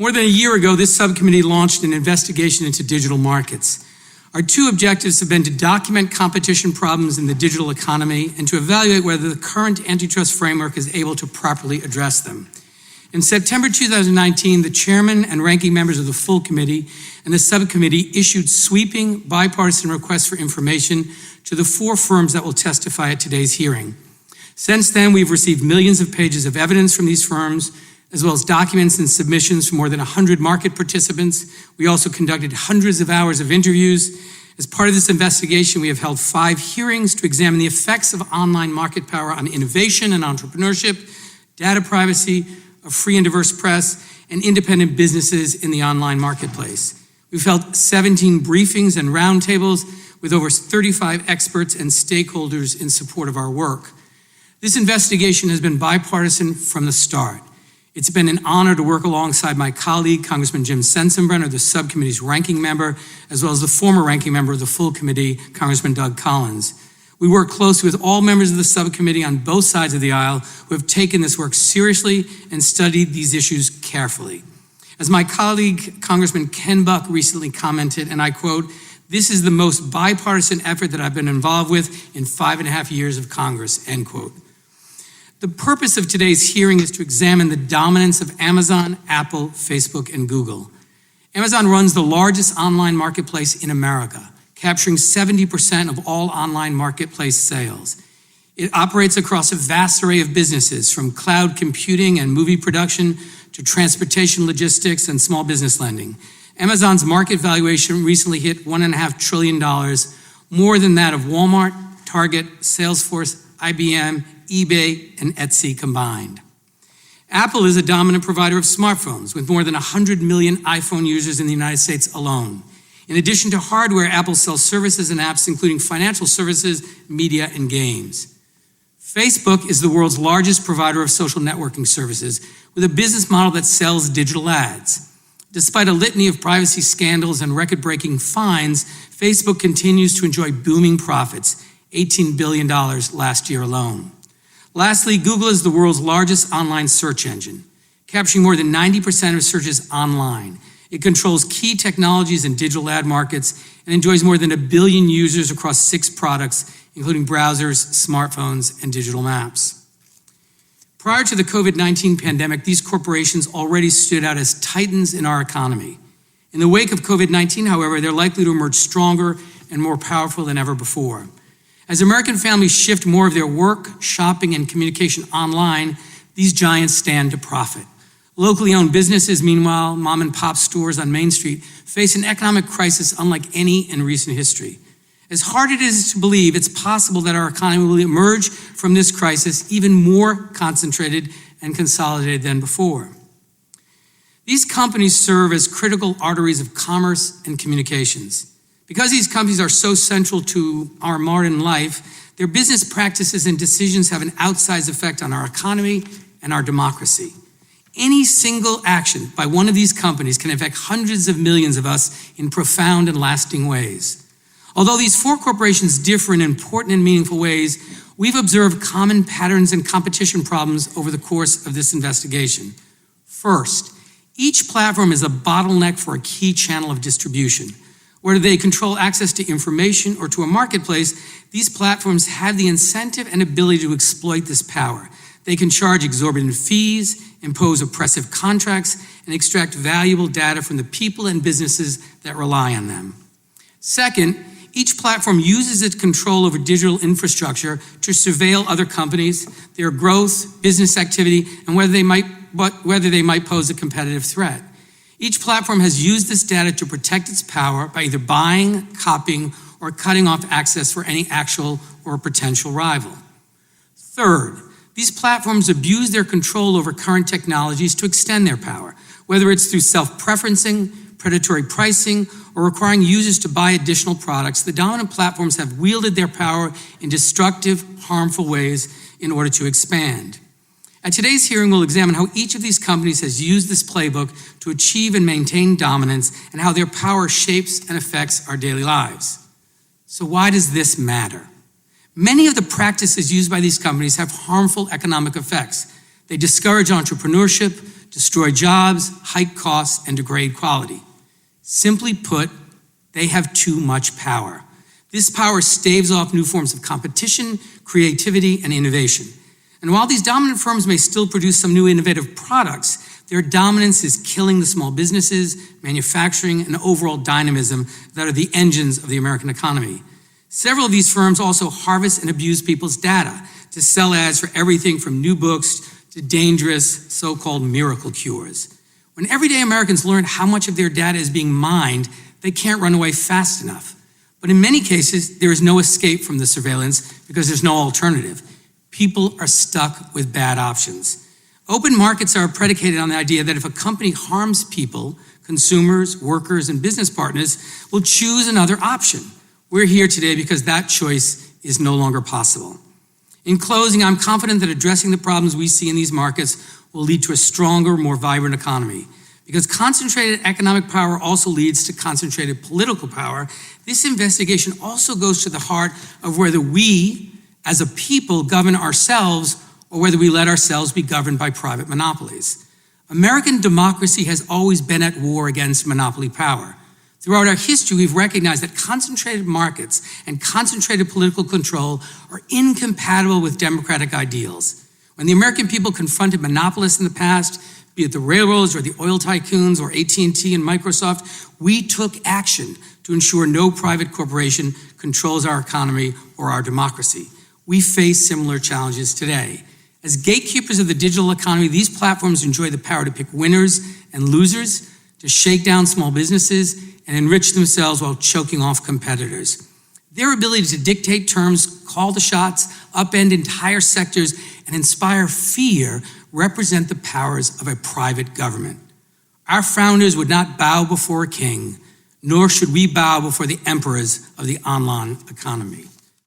More than a year ago, this subcommittee launched an investigation into digital markets. Our two objectives have been to document competition problems in the digital economy and to evaluate whether the current antitrust framework is able to properly address them. In September 2019, the chairman and ranking members of the full committee and the subcommittee issued sweeping bipartisan requests for information to the 4 firms that will testify at today's hearing. Since then, we've received millions of pages of evidence from these firms, as well as documents and submissions from more than 100 market participants. We also conducted hundreds of hours of interviews. As part of this investigation, we have held 5 hearings to examine the effects of online market power on innovation and entrepreneurship, data privacy, a free and diverse press, and independent businesses in the online marketplace. We've held 17 briefings and roundtables with over 35 experts and stakeholders in support of our work. This investigation has been bipartisan from the start. It's been an honor to work alongside my colleague, Congressman Jim Sensenbrenner, the subcommittee's ranking member, as well as the former ranking member of the full committee, Congressman Doug Collins. We work closely with all members of the subcommittee on both sides of the aisle who have taken this work seriously and studied these issues carefully. As my colleague, Congressman Ken Buck, recently commented, and I quote, "This is the most bipartisan effort that I've been involved with in 5.5 years of Congress," end quote. The purpose of today's hearing is to examine the dominance of Amazon, Apple, Facebook, and Google. Amazon runs the largest online marketplace in America, capturing 70% of all online marketplace sales. It operates across a vast array of businesses, from cloud computing and movie production to transportation logistics and small business lending. Amazon's market valuation recently hit $1.5 trillion, more than that of Walmart, Target, Salesforce, IBM, eBay, and Etsy combined. Apple is a dominant provider of smartphones with more than 100 million iPhone users in the United States alone. In addition to hardware, Apple sells services and apps including financial services, media, and games. Facebook is the world's largest provider of social networking services with a business model that sells digital ads. Despite a litany of privacy scandals and record-breaking fines, Facebook continues to enjoy booming profits, $18 billion last year alone. Lastly, Google is the world's largest online search engine, capturing more than 90% of searches online. It controls key technologies and digital ad markets and enjoys more than 1 billion users across 6 products, including browsers, smartphones, and digital maps. Prior to the COVID-19 pandemic, these corporations already stood out as titans in our economy. In the wake of COVID-19, however, they're likely to emerge stronger and more powerful than ever before. As American families shift more of their work, shopping, and communication online, these giants stand to profit. Locally owned businesses, meanwhile, mom and pop stores on Main Street, face an economic crisis unlike any in recent history. As hard it is to believe, it's possible that our economy will emerge from this crisis even more concentrated and consolidated than before. These companies serve as critical arteries of commerce and communications. Because these companies are so central to our modern life, their business practices and decisions have an outsized effect on our economy and our democracy. Any single action by one of these companies can affect hundreds of millions of us in profound and lasting ways. Although these 4 corporations differ in important and meaningful ways, we've observed common patterns and competition problems over the course of this investigation. First, each platform is a bottleneck for a key channel of distribution. Whether they control access to information or to a marketplace, these platforms have the incentive and ability to exploit this power. They can charge exorbitant fees, impose oppressive contracts, and extract valuable data from the people and businesses that rely on them. Second, each platform uses its control over digital infrastructure to surveil other companies, their growth, business activity, and whether they might pose a competitive threat. Each platform has used this data to protect its power by either buying, copying, or cutting off access for any actual or potential rival. Third, these platforms abuse their control over current technologies to extend their power, whether it's through self-preferencing, predatory pricing, or requiring users to buy additional products. The dominant platforms have wielded their power in destructive, harmful ways in order to expand. At today's hearing, we'll examine how each of these companies has used this playbook to achieve and maintain dominance and how their power shapes and affects our daily lives. So why does this matter? Many of the practices used by these companies have harmful economic effects. They discourage entrepreneurship, destroy jobs, hike costs, and degrade quality. Simply put, they have too much power. This power staves off new forms of competition, creativity, and innovation. And while these dominant firms may still produce some new innovative products, their dominance is killing the small businesses, manufacturing, and overall dynamism that are the engines of the American economy. Several of these firms also harvest and abuse people's data to sell ads for everything from new books to dangerous so-called miracle cures. When everyday Americans learn how much of their data is being mined, they can't run away fast enough. But in many cases, there is no escape from the surveillance because there's no alternative. People are stuck with bad options. Open markets are predicated on the idea that if a company harms people, consumers, workers, and business partners will choose another option. We're here today because that choice is no longer possible. In closing, I'm confident that addressing the problems we see in these markets will lead to a stronger, more vibrant economy. Because concentrated economic power also leads to concentrated political power, this investigation also goes to the heart of whether we, as a people, govern ourselves or whether we let ourselves be governed by private monopolies. American democracy has always been at war against monopoly power. Throughout our history, we've recognized that concentrated markets and concentrated political control are incompatible with democratic ideals. When the American people confronted monopolists in the past, be it the railroads or the oil tycoons or AT&T and Microsoft, we took action to ensure no private corporation controls our economy or our democracy. We face similar challenges today. As gatekeepers of the digital economy, these platforms enjoy the power to pick winners and losers, to shake down small businesses, and enrich themselves while choking off competitors. Their ability to dictate terms, call the shots, upend entire sectors, and inspire fear represent the powers of a private government. Our founders would not bow before a king, nor should we bow before the emperors of the online economy.